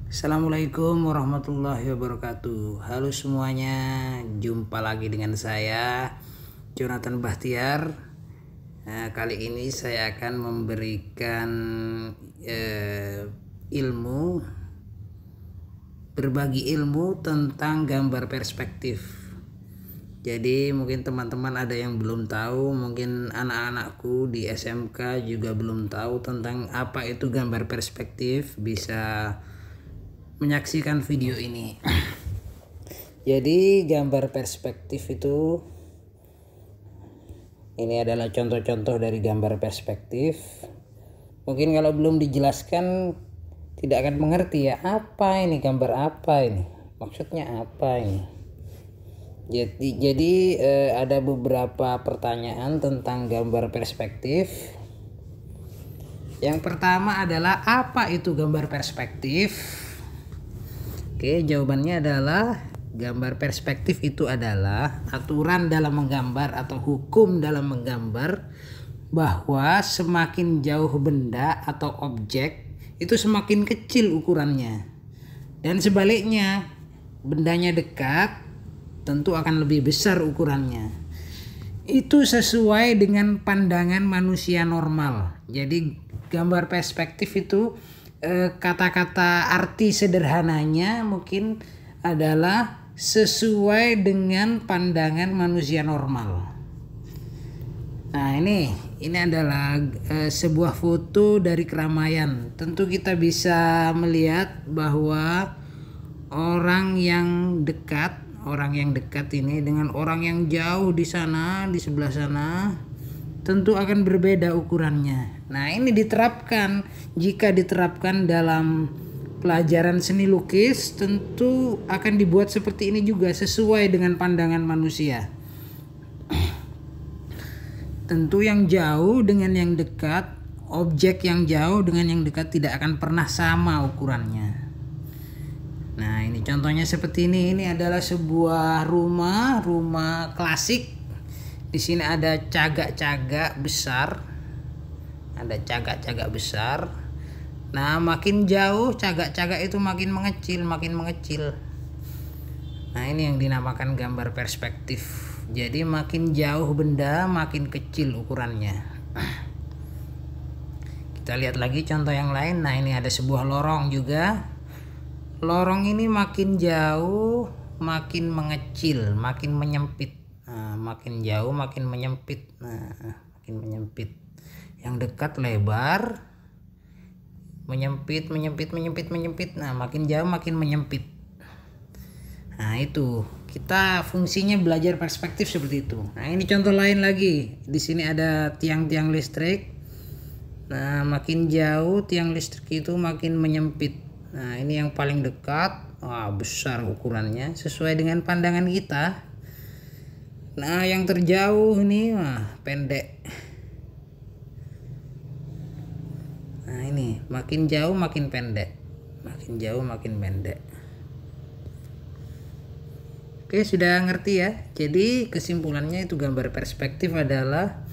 Assalamualaikum warahmatullahi wabarakatuh. Halo semuanya, jumpa lagi dengan saya Jonathan Bahtiar. Kali ini saya akan memberikan berbagi ilmu tentang gambar perspektif. Jadi mungkin teman-teman ada yang belum tahu, mungkin anak-anakku di SMK juga belum tahu tentang apa itu gambar perspektif, bisa menyaksikan video ini. Jadi gambar perspektif itu, ini adalah contoh-contoh dari gambar perspektif. Mungkin kalau belum dijelaskan tidak akan mengerti ya, apa ini, gambar apa ini, maksudnya apa ini. Jadi ada beberapa pertanyaan tentang gambar perspektif. Yang pertama adalah, apa itu gambar perspektif? Oke, jawabannya adalah gambar perspektif itu adalah aturan dalam menggambar atau hukum dalam menggambar bahwa semakin jauh benda atau objek itu semakin kecil ukurannya, dan sebaliknya, bendanya dekat tentu akan lebih besar ukurannya. Itu sesuai dengan pandangan manusia normal. Jadi gambar perspektif itu kata-kata arti sederhananya mungkin adalah sesuai dengan pandangan manusia normal. Nah, ini adalah sebuah foto dari keramaian. Tentu kita bisa melihat bahwa orang yang dekat ini dengan orang yang jauh di sana, di sebelah sana, tentu akan berbeda ukurannya. Nah, ini jika diterapkan dalam pelajaran seni lukis, tentu akan dibuat seperti ini juga, sesuai dengan pandangan manusia. Tentu yang jauh dengan yang dekat, objek yang jauh dengan yang dekat tidak akan pernah sama ukurannya. Nah, ini contohnya seperti ini. Ini adalah sebuah rumah klasik. Di sini ada cagak-cagak besar. Nah, makin jauh cagak-cagak itu makin mengecil. Nah, ini yang dinamakan gambar perspektif. Jadi makin jauh benda, makin kecil ukurannya. Kita lihat lagi contoh yang lain. Nah, ini ada sebuah lorong juga. Lorong ini makin jauh, makin mengecil, makin menyempit. Nah, makin jauh makin menyempit. Yang dekat lebar, menyempit. Nah, makin jauh makin menyempit. Nah, itu kita fungsinya belajar perspektif seperti itu. Nah, ini contoh lain lagi. Di sini ada tiang-tiang listrik. Nah, makin jauh tiang listrik itu makin menyempit. Nah, ini yang paling dekat, besar ukurannya sesuai dengan pandangan kita. Nah, yang terjauh ini pendek. Nah, ini makin jauh makin pendek. Oke, sudah ngerti ya? Jadi kesimpulannya itu gambar perspektif adalah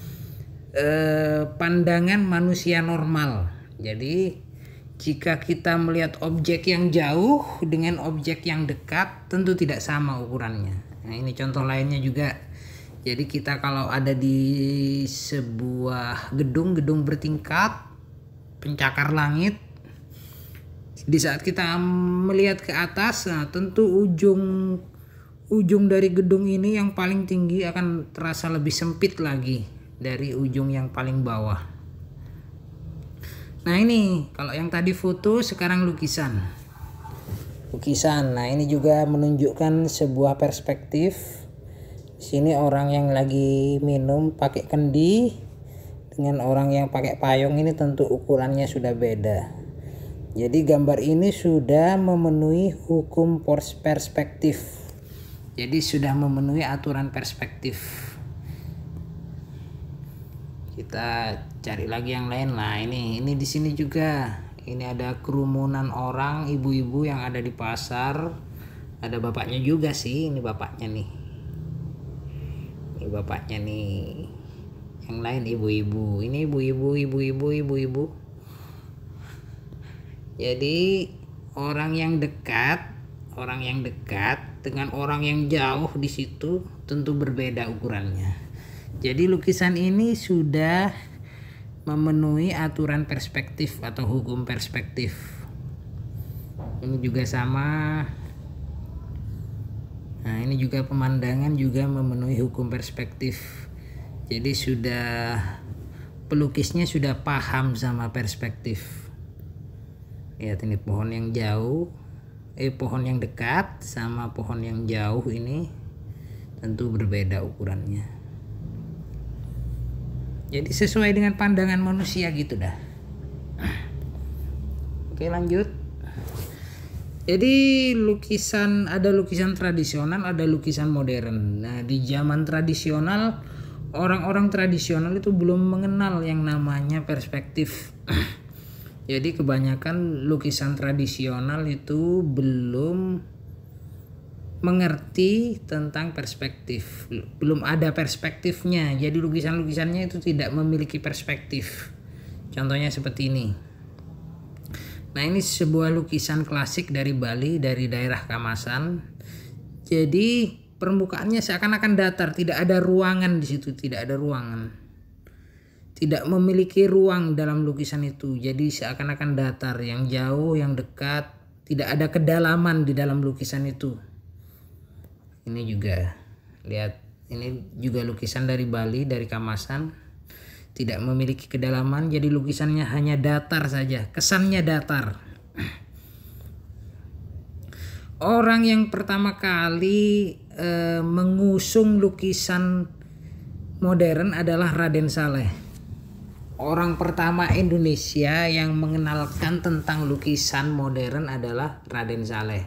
pandangan manusia normal. Jadi jika kita melihat objek yang jauh dengan objek yang dekat, tentu tidak sama ukurannya. Nah, ini contoh lainnya juga. Jadi kita kalau ada di sebuah gedung bertingkat, pencakar langit, di saat kita melihat ke atas, nah tentu ujung dari gedung ini yang paling tinggi akan terasa lebih sempit lagi dari ujung yang paling bawah. Nah, ini kalau yang tadi foto, sekarang lukisan. Nah, ini juga menunjukkan sebuah perspektif. Di sini orang yang lagi minum pakai kendi dengan orang yang pakai payung, ini tentu ukurannya sudah beda. Jadi gambar ini sudah memenuhi hukum perspektif. Jadi sudah memenuhi aturan perspektif. Kita cari lagi yang lain. Nah, ini di sini juga. Ini ada kerumunan orang, ibu-ibu yang ada di pasar. Ada bapaknya juga sih, ini bapaknya nih. Yang lain ibu-ibu. Ini ibu-ibu. Jadi orang yang dekat dengan orang yang jauh di situ tentu berbeda ukurannya. Jadi lukisan ini sudah memenuhi aturan perspektif atau hukum perspektif. Ini juga sama. Nah, ini juga pemandangan juga memenuhi hukum perspektif. Jadi pelukisnya sudah paham sama perspektif. Lihat ini pohon yang jauh, pohon yang dekat sama pohon yang jauh ini tentu berbeda ukurannya. Jadi sesuai dengan pandangan manusia gitu dah. Oke, lanjut. Jadi ada lukisan tradisional, ada lukisan modern. Nah, di zaman tradisional, orang-orang tradisional itu belum mengenal yang namanya perspektif. Jadi kebanyakan lukisan tradisional itu belum mengerti tentang perspektif. Belum ada perspektifnya. Jadi lukisan-lukisannya itu tidak memiliki perspektif. Contohnya seperti ini. Nah, ini sebuah lukisan klasik dari Bali, dari daerah Kamasan. Jadi permukaannya seakan-akan datar, tidak ada ruangan di situ, tidak ada ruangan. Tidak memiliki ruang dalam lukisan itu. Jadi seakan-akan datar, yang jauh, yang dekat, tidak ada kedalaman di dalam lukisan itu. Ini juga, lihat, ini juga lukisan dari Bali, dari Kamasan. Tidak memiliki kedalaman, jadi lukisannya hanya datar saja, kesannya datar. Orang yang pertama kali mengusung lukisan modern adalah Raden Saleh. Orang pertama Indonesia yang mengenalkan tentang lukisan modern adalah Raden Saleh.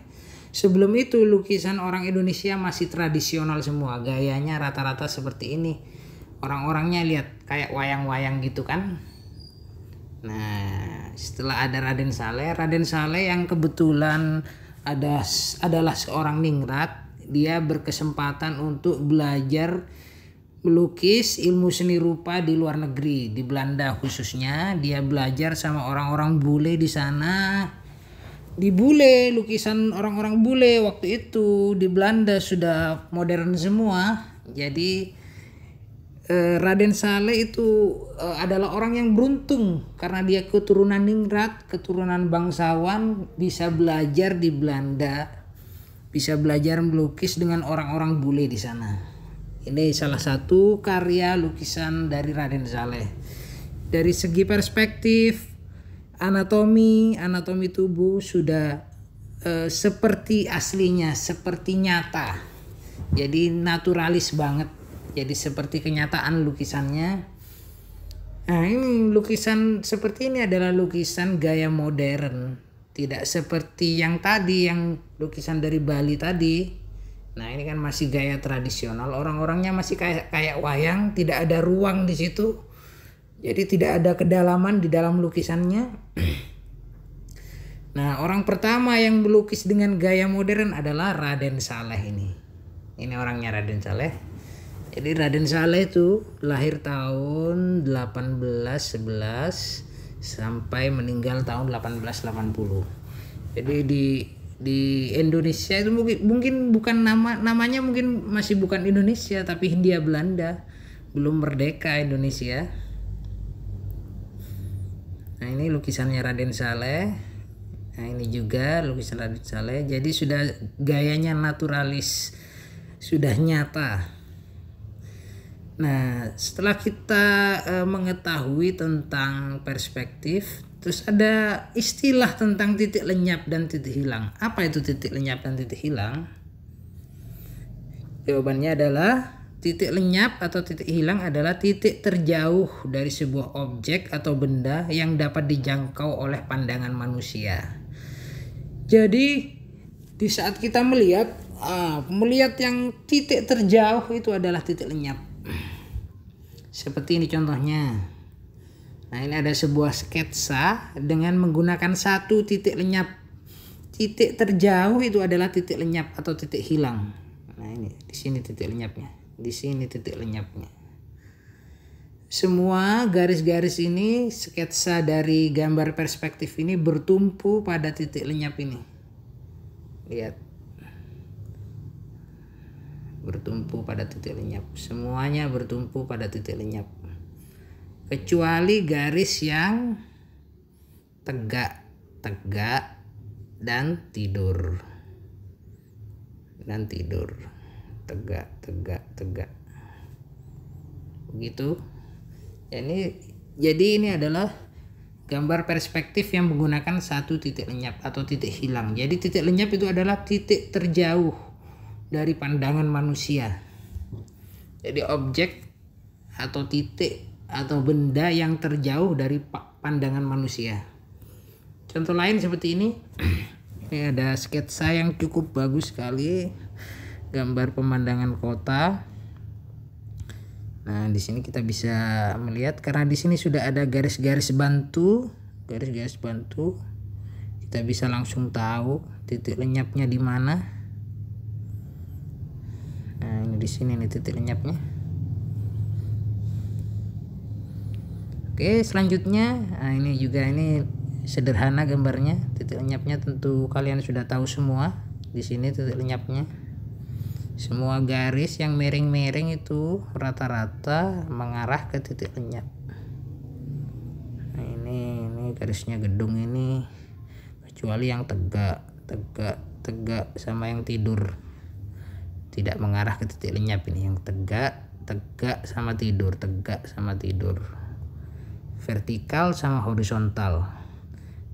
Sebelum itu lukisan orang Indonesia masih tradisional semua, gayanya rata-rata seperti ini. Orang-orangnya lihat kayak wayang-wayang gitu kan. Nah, setelah ada Raden Saleh yang kebetulan adalah seorang ningrat, dia berkesempatan untuk belajar melukis ilmu seni rupa di luar negeri, di Belanda khususnya. Dia belajar sama orang-orang bule di sana. Di bule, lukisan orang-orang bule waktu itu di Belanda sudah modern semua. Jadi Raden Saleh itu adalah orang yang beruntung karena dia keturunan ningrat, keturunan bangsawan, bisa belajar di Belanda, bisa belajar melukis dengan orang-orang bule di sana. Ini salah satu karya lukisan dari Raden Saleh. Dari segi perspektif, anatomi tubuh sudah seperti aslinya, seperti nyata. Jadi naturalis banget. Jadi seperti kenyataan lukisannya. Nah, ini lukisan seperti ini adalah lukisan gaya modern. Tidak seperti yang tadi, yang lukisan dari Bali tadi. Nah, ini kan masih gaya tradisional. Orang-orangnya masih kayak wayang, tidak ada ruang di situ. Jadi tidak ada kedalaman di dalam lukisannya. Nah, orang pertama yang melukis dengan gaya modern adalah Raden Saleh ini. Ini orangnya Raden Saleh. Jadi Raden Saleh itu lahir tahun 1811 sampai meninggal tahun 1880. Jadi di Indonesia itu mungkin bukan namanya mungkin masih bukan Indonesia, tapi Hindia Belanda, belum merdeka Indonesia. Nah, ini lukisannya Raden Saleh. Nah, ini juga lukisan Raden Saleh. Jadi sudah gayanya naturalis, sudah nyata. Nah, setelah kita mengetahui tentang perspektif, terus ada istilah tentang titik lenyap dan titik hilang. Apa itu titik lenyap dan titik hilang? Jawabannya adalah titik lenyap atau titik hilang adalah titik terjauh dari sebuah objek atau benda yang dapat dijangkau oleh pandangan manusia. Jadi di saat kita melihat yang titik terjauh itu adalah titik lenyap. Seperti ini contohnya. Nah, ini ada sebuah sketsa dengan menggunakan satu titik lenyap. Titik terjauh itu adalah titik lenyap atau titik hilang. Nah, ini di sini titik lenyapnya. Di sini titik lenyapnya. semua garis-garis ini, sketsa dari gambar perspektif ini bertumpu pada titik lenyap ini. Lihat. Bertumpu pada titik lenyap. Semuanya bertumpu pada titik lenyap. Kecuali garis yang tegak dan tidur. Tegak. Begitu. Jadi ini adalah gambar perspektif yang menggunakan satu titik lenyap atau titik hilang. Jadi titik lenyap itu adalah titik terjauh dari pandangan manusia. Jadi objek atau titik atau benda yang terjauh dari pandangan manusia. Contoh lain seperti ini. Ini ada sketsa yang cukup bagus sekali, gambar pemandangan kota. Nah, di sini kita bisa melihat karena di sini sudah ada garis-garis bantu. Kita bisa langsung tahu titik lenyapnya di mana. Nah, ini di sini nih titik lenyapnya. Oke, selanjutnya, nah ini sederhana gambarnya. Titik lenyapnya tentu kalian sudah tahu semua. Di sini titik lenyapnya. Semua garis yang miring-miring itu rata-rata mengarah ke titik lenyap. Nah, ini garisnya gedung ini, kecuali yang tegak sama yang tidur. Tidak mengarah ke titik lenyap ini, yang tegak sama tidur, vertikal sama horizontal.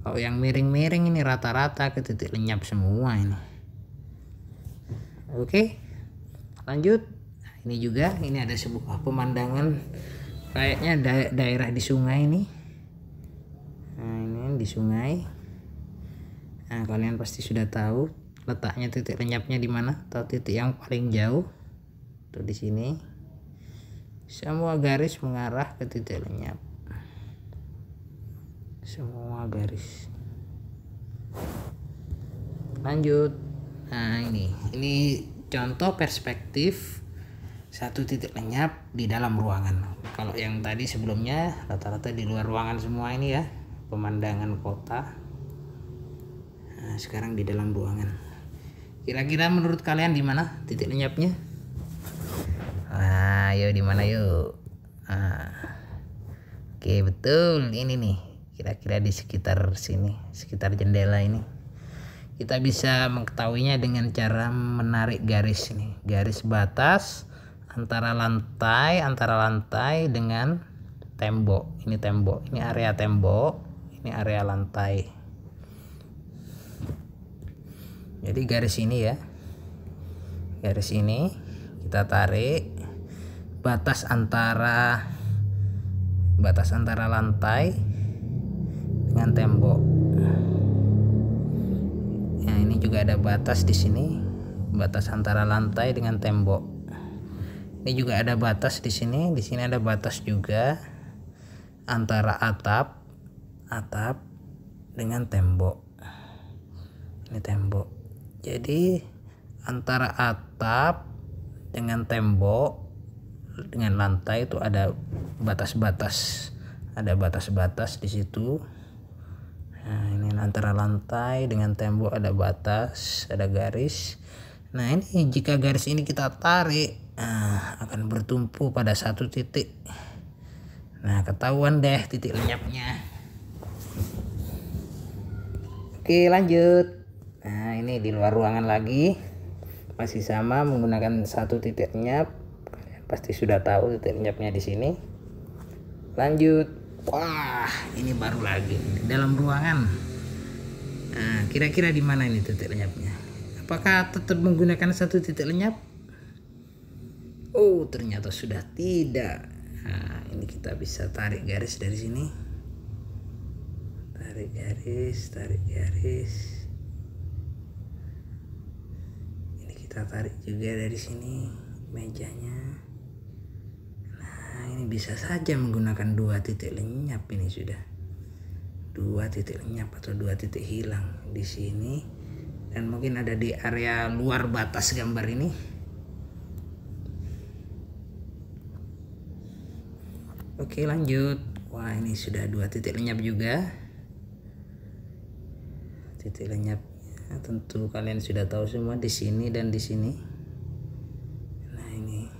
Kalau yang miring-miring ini rata-rata ke titik lenyap semua ini. Oke. Lanjut. Ini ada sebuah pemandangan kayaknya daerah di sungai ini. Nah, ini di sungai. Nah, kalian pasti sudah tahu letaknya titik lenyapnya di mana, atau titik yang paling jauh. Tuh di sini. Semua garis mengarah ke titik lenyap. Semua garis. Lanjut. Nah, ini contoh perspektif satu titik lenyap di dalam ruangan. Kalau yang tadi sebelumnya rata-rata di luar ruangan semua ini ya, pemandangan kota. Nah, sekarang di dalam ruangan. Kira-kira menurut kalian di mana titik lenyapnya? Nah, ayo di mana yuk? Nah, oke, betul ini nih. Kira-kira di sekitar sini, sekitar jendela ini. Kita bisa mengetahuinya dengan cara menarik garis ini, garis batas antara lantai dengan tembok. Ini tembok, ini area tembok, ini area lantai. Jadi garis ini ya, garis ini kita tarik batas antara lantai dengan tembok. Nah, ini juga ada batas di sini, batas antara lantai dengan tembok. Ini juga ada batas di sini ada batas juga antara atap dengan tembok. Ini tembok. Jadi antara atap dengan tembok dengan lantai itu ada batas-batas, di situ. Nah, ini antara lantai dengan tembok ada batas, ada garis. Nah, ini jika garis ini kita tarik, akan bertumpu pada satu titik. Nah, ketahuan deh titik lenyapnya. Oke, lanjut. Nah, ini di luar ruangan lagi. Masih sama menggunakan satu titik lenyap. Kalian pasti sudah tahu titik lenyapnya di sini. Lanjut. Wah, ini baru lagi di dalam ruangan. Nah, kira-kira di mana ini titik lenyapnya? Apakah tetap menggunakan satu titik lenyap? Oh, ternyata sudah tidak. Nah, ini kita bisa tarik garis dari sini. Tarik garis. Ini kita tarik juga dari sini mejanya. Ini bisa saja menggunakan dua titik lenyap. Ini sudah dua titik lenyap atau dua titik hilang di sini, dan mungkin ada di area luar batas gambar ini. Oke, lanjut. Wah, ini sudah 2 titik lenyap juga. Titik lenyapnya tentu kalian sudah tahu semua, di sini dan di sini. Nah, ini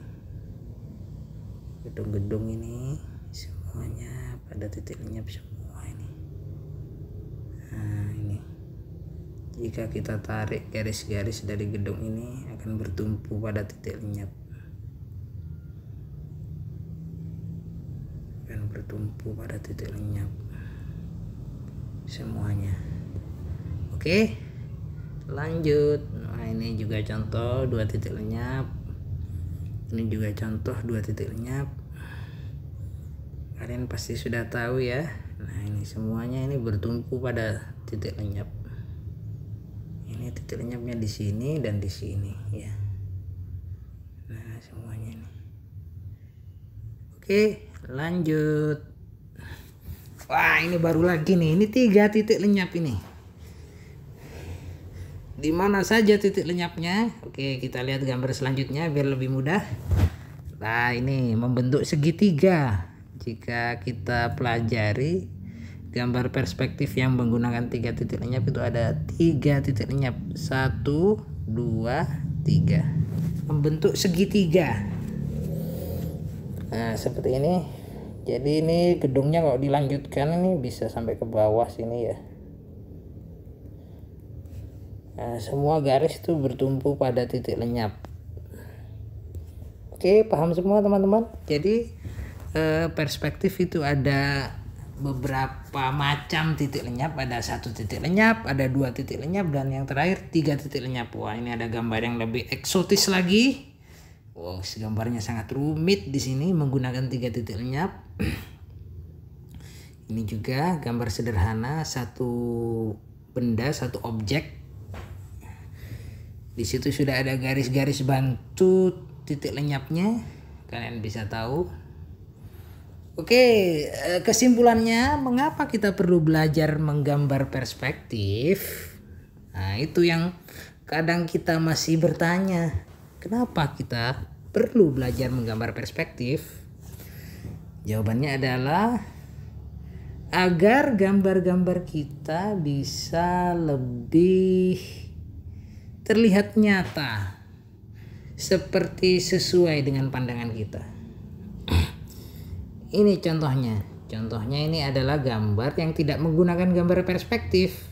gedung-gedung ini semuanya pada titik lenyap semua ini. Nah, ini jika kita tarik garis-garis dari gedung ini akan bertumpu pada titik lenyap. Bertumpu pada titik lenyap semuanya. Oke, lanjut. Nah, ini juga contoh 2 titik lenyap. Ini juga contoh 2 titik lenyap. Kalian pasti sudah tahu ya. Nah, ini semuanya ini bertumpu pada titik lenyap. Ini titik lenyapnya di sini dan di sini ya. Nah, semuanya ini. Oke, lanjut. Wah, ini baru lagi nih. Ini 3 titik lenyap ini. Di mana saja titik lenyapnya? Oke, kita lihat gambar selanjutnya biar lebih mudah. Nah, ini membentuk segitiga. Jika kita pelajari gambar perspektif yang menggunakan 3 titik lenyap, itu ada 3 titik lenyap. 1, 2, 3. Membentuk segitiga. Nah, seperti ini. Jadi ini gedungnya kalau dilanjutkan ini bisa sampai ke bawah sini ya. Nah, semua garis itu bertumpu pada titik lenyap. Oke, paham semua teman-teman? Jadi perspektif itu ada beberapa macam titik lenyap. Ada 1 titik lenyap, ada 2 titik lenyap, dan yang terakhir 3 titik lenyap. Wah, ini ada gambar yang lebih eksotis lagi. Wow, gambarnya sangat rumit di sini menggunakan 3 titik lenyap. Ini juga gambar sederhana, satu benda, satu objek. Di situ sudah ada garis-garis bantu titik lenyapnya. Kalian bisa tahu. Oke, kesimpulannya mengapa kita perlu belajar menggambar perspektif? Nah, itu yang kadang kita masih bertanya. Kenapa kita perlu belajar menggambar perspektif? Jawabannya adalah agar gambar-gambar kita bisa lebih terlihat nyata, seperti sesuai dengan pandangan kita. Ini contohnya. Contohnya ini adalah gambar yang tidak menggunakan gambar perspektif.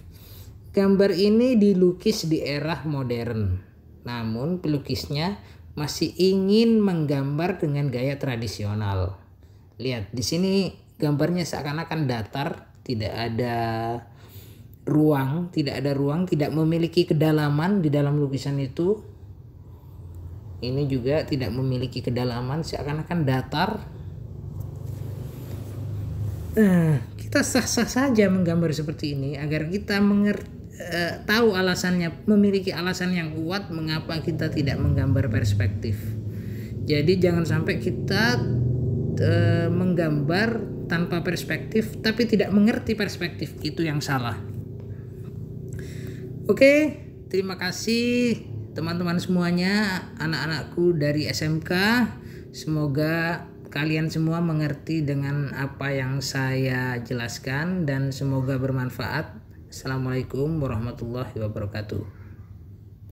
Gambar ini dilukis di era modern. Namun pelukisnya masih ingin menggambar dengan gaya tradisional. Lihat, di sini gambarnya seakan-akan datar, tidak ada ruang, tidak memiliki kedalaman di dalam lukisan itu. Ini juga tidak memiliki kedalaman, seakan-akan datar. Kita sah-sah saja menggambar seperti ini agar kita tahu alasannya, memiliki alasan yang kuat mengapa kita tidak menggambar perspektif. Jadi jangan sampai kita menggambar tanpa perspektif tapi tidak mengerti perspektif, itu yang salah. Oke, terima kasih teman-teman semuanya, anak-anakku dari SMK. Semoga kalian semua mengerti dengan apa yang saya jelaskan dan semoga bermanfaat. Assalamualaikum warahmatullahi wabarakatuh.